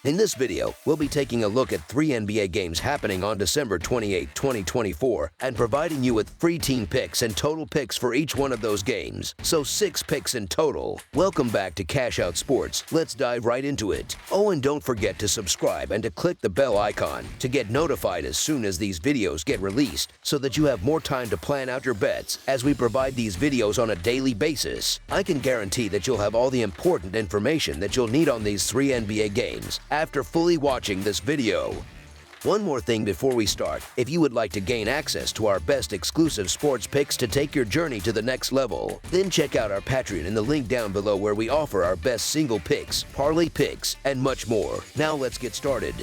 In this video, we'll be taking a look at 3 NBA games happening on December 28, 2024, and providing you with free team picks and total picks for each one of those games. So 6 picks in total. Welcome back to Cash Out Sports. Let's dive right into it. Oh, and don't forget to subscribe and to click the bell icon to get notified as soon as these videos get released, so that you have more time to plan out your bets as we provide these videos on a daily basis. I can guarantee that you'll have all the important information that you'll need on these 3 NBA games after fully watching this video. One more thing before we start: if you would like to gain access to our best exclusive sports picks to take your journey to the next level, then check out our Patreon in the link down below, where we offer our best single picks, parlay picks, and much more. Now let's get started.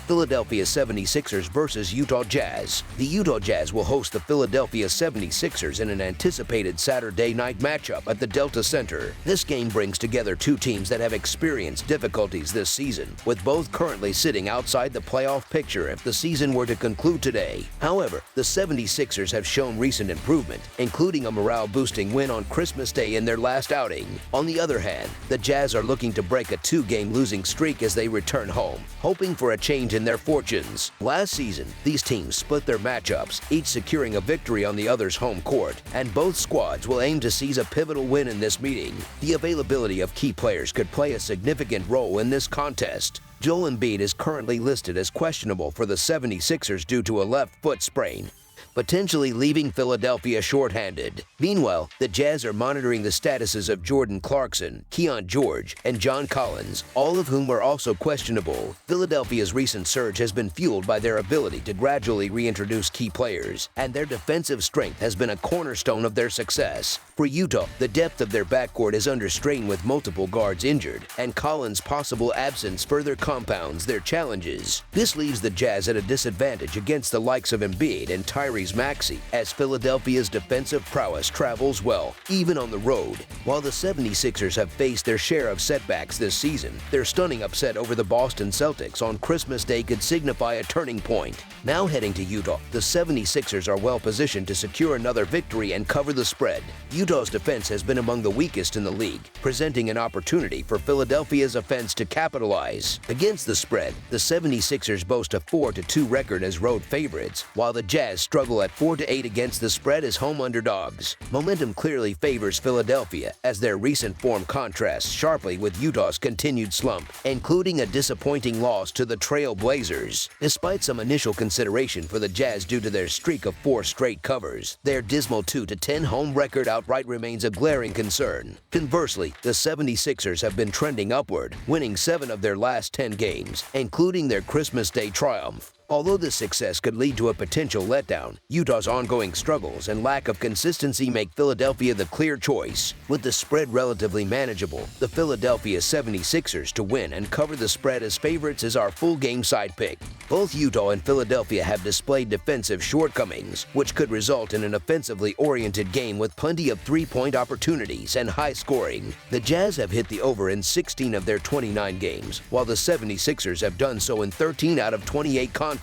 Philadelphia 76ers versus Utah Jazz. The Utah Jazz will host the Philadelphia 76ers in an anticipated Saturday night matchup at the Delta Center. This game brings together two teams that have experienced difficulties this season, with both currently sitting outside the playoff picture if the season were to conclude today. However, the 76ers have shown recent improvement, including a morale-boosting win on Christmas Day in their last outing. On the other hand, the Jazz are looking to break a 2-game losing streak as they return home, hoping for a change in their fortunes. Last season, these teams split their matchups, each securing a victory on the other's home court, and both squads will aim to seize a pivotal win in this meeting. The availability of key players could play a significant role in this contest. Joel Embiid is currently listed as questionable for the 76ers due to a left foot sprain, potentially leaving Philadelphia shorthanded. Meanwhile, the Jazz are monitoring the statuses of Jordan Clarkson, Keon George, and John Collins, all of whom are also questionable. Philadelphia's recent surge has been fueled by their ability to gradually reintroduce key players, and their defensive strength has been a cornerstone of their success. For Utah, the depth of their backcourt is under strain with multiple guards injured, and Collins' possible absence further compounds their challenges. This leaves the Jazz at a disadvantage against the likes of Embiid and Tyrese Maxey, as Philadelphia's defensive prowess travels well, even on the road. While the 76ers have faced their share of setbacks this season, their stunning upset over the Boston Celtics on Christmas Day could signify a turning point. Now heading to Utah, the 76ers are well positioned to secure another victory and cover the spread. Utah's defense has been among the weakest in the league, presenting an opportunity for Philadelphia's offense to capitalize. Against the spread, the 76ers boast a 4-2 record as road favorites, while the Jazz struggle at 4-8 against the spread as home underdogs. Momentum clearly favors Philadelphia, as their recent form contrasts sharply with Utah's continued slump, including a disappointing loss to the Trail Blazers. Despite some initial consideration for the Jazz due to their streak of 4 straight covers, their dismal 2-10 home record outright remains a glaring concern. Conversely, the 76ers have been trending upward, winning 7 of their last 10 games, including their Christmas Day triumph. Although this success could lead to a potential letdown, Utah's ongoing struggles and lack of consistency make Philadelphia the clear choice. With the spread relatively manageable, the Philadelphia 76ers to win and cover the spread as favorites is our full game side pick. Both Utah and Philadelphia have displayed defensive shortcomings, which could result in an offensively oriented game with plenty of three-point opportunities and high scoring. The Jazz have hit the over in 16 of their 29 games, while the 76ers have done so in 13 out of 28 contests.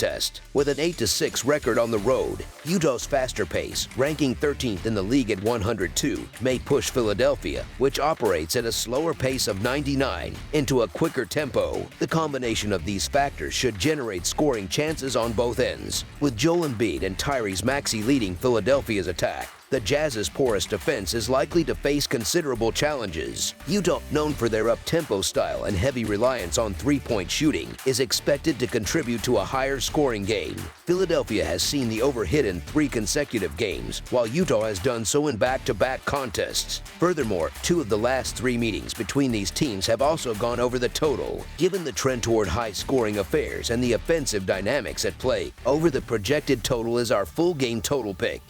With an 8-6 record on the road, Utah's faster pace, ranking 13th in the league at 102, may push Philadelphia, which operates at a slower pace of 99, into a quicker tempo. The combination of these factors should generate scoring chances on both ends, with Joel Embiid and Tyrese Maxey leading Philadelphia's attack. The Jazz's porous defense is likely to face considerable challenges. Utah, known for their up-tempo style and heavy reliance on three-point shooting, is expected to contribute to a higher scoring game. Philadelphia has seen the over hit in 3 consecutive games, while Utah has done so in back-to-back contests. Furthermore, 2 of the last 3 meetings between these teams have also gone over the total. Given the trend toward high-scoring affairs and the offensive dynamics at play, over the projected total is our full game total pick.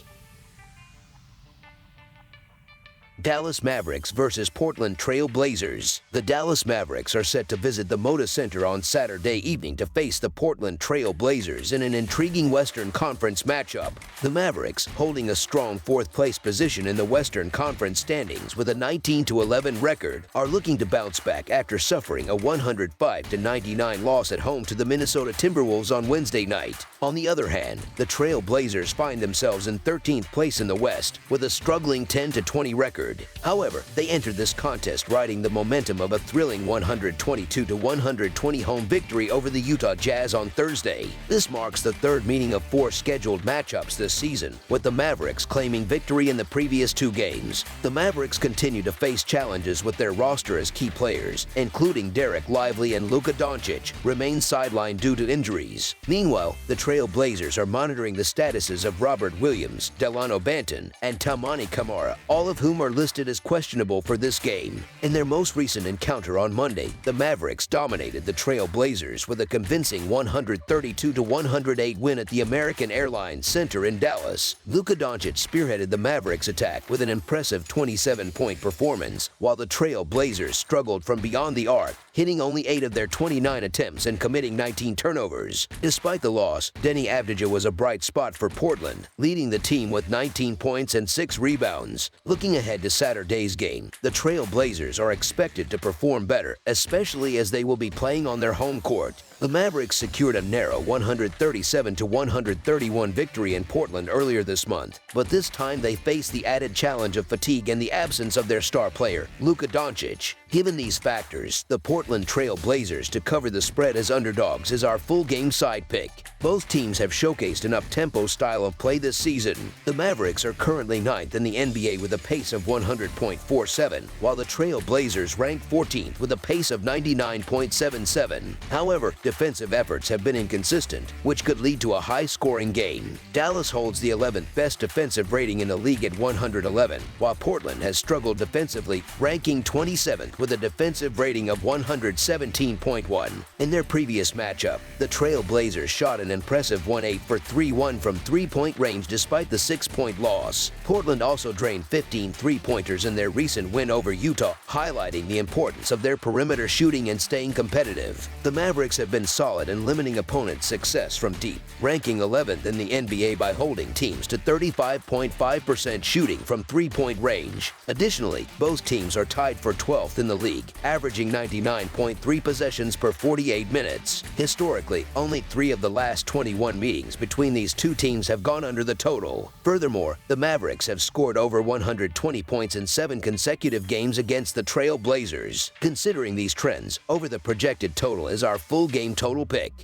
Dallas Mavericks versus Portland Trail Blazers. The Dallas Mavericks are set to visit the Moda Center on Saturday evening to face the Portland Trail Blazers in an intriguing Western Conference matchup. The Mavericks, holding a strong 4th-place position in the Western Conference standings with a 19-11 record, are looking to bounce back after suffering a 105-99 loss at home to the Minnesota Timberwolves on Wednesday night. On the other hand, the Trail Blazers find themselves in 13th place in the West with a struggling 10-20 record. record. However, they entered this contest riding the momentum of a thrilling 122-120 home victory over the Utah Jazz on Thursday. This marks the third meeting of 4 scheduled matchups this season, with the Mavericks claiming victory in the previous 2 games. The Mavericks continue to face challenges with their roster as key players, including Derek Lively and Luka Doncic, remain sidelined due to injuries. Meanwhile, the Trail Blazers are monitoring the statuses of Robert Williams, Delano Banton, and Toumani Camara, all of whom are listed as questionable for this game. In their most recent encounter on Monday, the Mavericks dominated the Trail Blazers with a convincing 132-108 win at the American Airlines Center in Dallas. Luka Doncic spearheaded the Mavericks attack with an impressive 27-point performance, while the Trail Blazers struggled from beyond the arc, hitting only 8 of their 29 attempts and committing 19 turnovers. Despite the loss, Denny Avdija was a bright spot for Portland, leading the team with 19 points and 6 rebounds. Looking ahead to Saturday's game, the Trail Blazers are expected to perform better, especially as they will be playing on their home court. The Mavericks secured a narrow 137-131 victory in Portland earlier this month, but this time they face the added challenge of fatigue and the absence of their star player, Luka Doncic. Given these factors, the Portland Trail Blazers to cover the spread as underdogs is our full-game side pick. Both teams have showcased an up-tempo style of play this season. The Mavericks are currently 9th in the NBA with a pace of 100.47, while the Trail Blazers rank 14th with a pace of 99.77. However, defensive efforts have been inconsistent, which could lead to a high-scoring game. Dallas holds the 11th best defensive rating in the league at 111, while Portland has struggled defensively, ranking 27th with a defensive rating of 117.1. In their previous matchup, the Trail Blazers shot an impressive 1-8 for 3-1 from three-point range despite the 6-point loss. Portland also drained 15 three-pointers in their recent win over Utah, highlighting the importance of their perimeter shooting and staying competitive. The Mavericks have been solid in limiting opponents' success from deep, ranking 11th in the NBA by holding teams to 35.5% shooting from three-point range. Additionally, both teams are tied for 12th in the league, averaging 99.3 possessions per 48 minutes. Historically, only 3 of the last 21 meetings between these two teams have gone under the total. Furthermore, the Mavericks have scored over 120 points in 7 consecutive games against the Trail Blazers. Considering these trends, over the projected total is our full game total pick.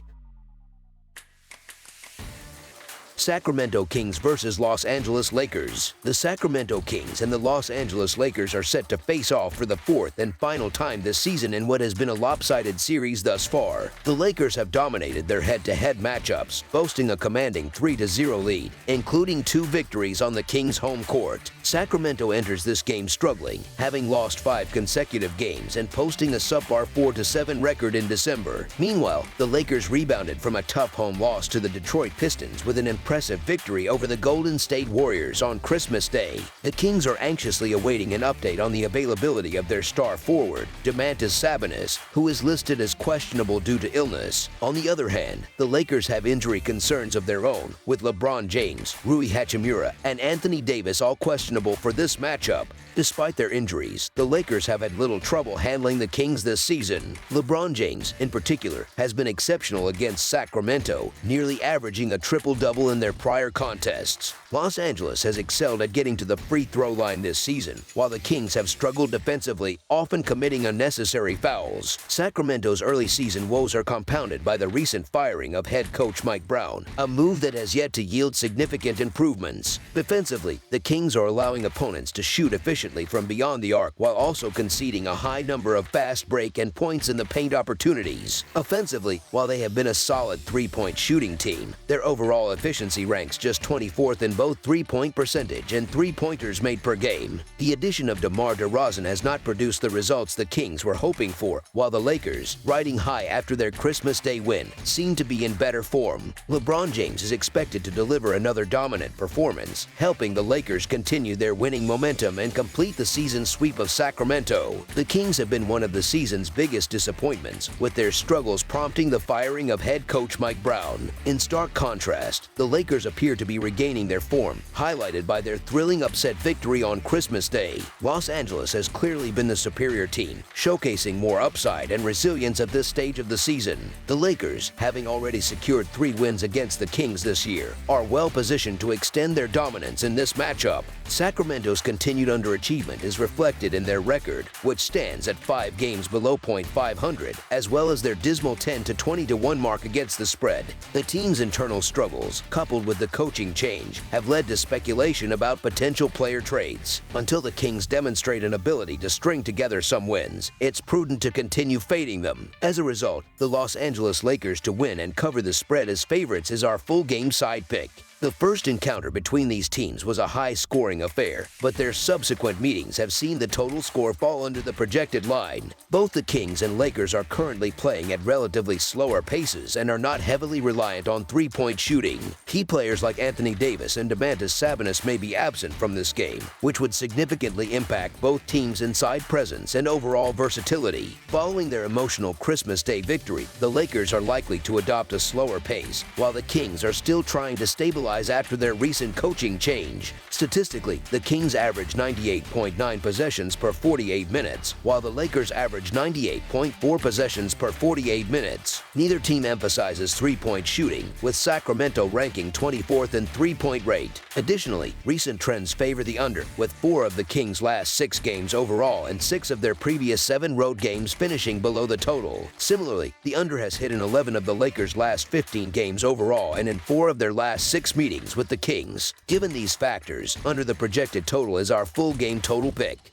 Sacramento Kings versus Los Angeles Lakers. The Sacramento Kings and the Los Angeles Lakers are set to face off for the 4th and final time this season in what has been a lopsided series thus far. The Lakers have dominated their head-to-head matchups, boasting a commanding 3-0 lead, including 2 victories on the Kings' home court. Sacramento enters this game struggling, having lost 5 consecutive games and posting a subpar 4-7 record in December. Meanwhile, the Lakers rebounded from a tough home loss to the Detroit Pistons with an impressive victory over the Golden State Warriors on Christmas Day. The Kings are anxiously awaiting an update on the availability of their star forward, Domantas Sabonis, who is listed as questionable due to illness. On the other hand, the Lakers have injury concerns of their own, with LeBron James, Rui Hachimura, and Anthony Davis all questionable for this matchup. Despite their injuries, the Lakers have had little trouble handling the Kings this season. LeBron James, in particular, has been exceptional against Sacramento, nearly averaging a triple-double in their prior contests. Los Angeles has excelled at getting to the free throw line this season, while the Kings have struggled defensively, often committing unnecessary fouls. Sacramento's early season woes are compounded by the recent firing of head coach Mike Brown, a move that has yet to yield significant improvements. Defensively, the Kings are allowing opponents to shoot efficiently from beyond the arc while also conceding a high number of fast break and points in the paint opportunities. Offensively, while they have been a solid three-point shooting team, their overall efficiency ranks just 24th in both three-point percentage and three-pointers made per game. The addition of DeMar DeRozan has not produced the results the Kings were hoping for, while the Lakers, riding high after their Christmas Day win, seem to be in better form. LeBron James is expected to deliver another dominant performance, helping the Lakers continue their winning momentum and complete the season sweep of Sacramento. The Kings have been one of the season's biggest disappointments, with their struggles prompting the firing of head coach Mike Brown. In stark contrast, the Lakers appear to be regaining their form, highlighted by their thrilling upset victory on Christmas Day. Los Angeles has clearly been the superior team, showcasing more upside and resilience at this stage of the season. The Lakers, having already secured 3 wins against the Kings this year, are well positioned to extend their dominance in this matchup. Sacramento's continued underachievement is reflected in their record, which stands at 5 games below .500, as well as their dismal 10-20-1 mark against the spread. The team's internal struggles, coupled with the coaching change, have led to speculation about potential player trades. Until the Kings demonstrate an ability to string together some wins, it's prudent to continue fading them. As a result, the Los Angeles Lakers to win and cover the spread as favorites is our full game side pick. The first encounter between these teams was a high-scoring affair, but their subsequent meetings have seen the total score fall under the projected line. Both the Kings and Lakers are currently playing at relatively slower paces and are not heavily reliant on three-point shooting. Key players like Anthony Davis and Domantas Sabonis may be absent from this game, which would significantly impact both teams' inside presence and overall versatility. Following their emotional Christmas Day victory, the Lakers are likely to adopt a slower pace, while the Kings are still trying to stabilize after their recent coaching change. Statistically, the Kings average 98.9 possessions per 48 minutes, while the Lakers average 98.4 possessions per 48 minutes. Neither team emphasizes three-point shooting, with Sacramento ranking 24th in three-point rate. Additionally, recent trends favor the under, with 4 of the Kings' last 6 games overall and 6 of their previous 7 road games finishing below the total. Similarly, the under has hit in 11 of the Lakers' last 15 games overall and in 4 of their last 6 meetings with the Kings. Given these factors, under the projected total is our full game total pick.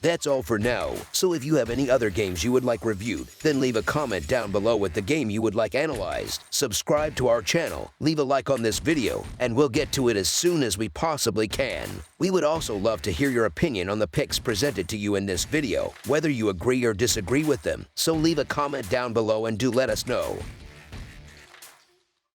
That's all for now, so if you have any other games you would like reviewed, then leave a comment down below with the game you would like analyzed. Subscribe to our channel, leave a like on this video, and we'll get to it as soon as we possibly can. We would also love to hear your opinion on the picks presented to you in this video, whether you agree or disagree with them, so leave a comment down below and do let us know.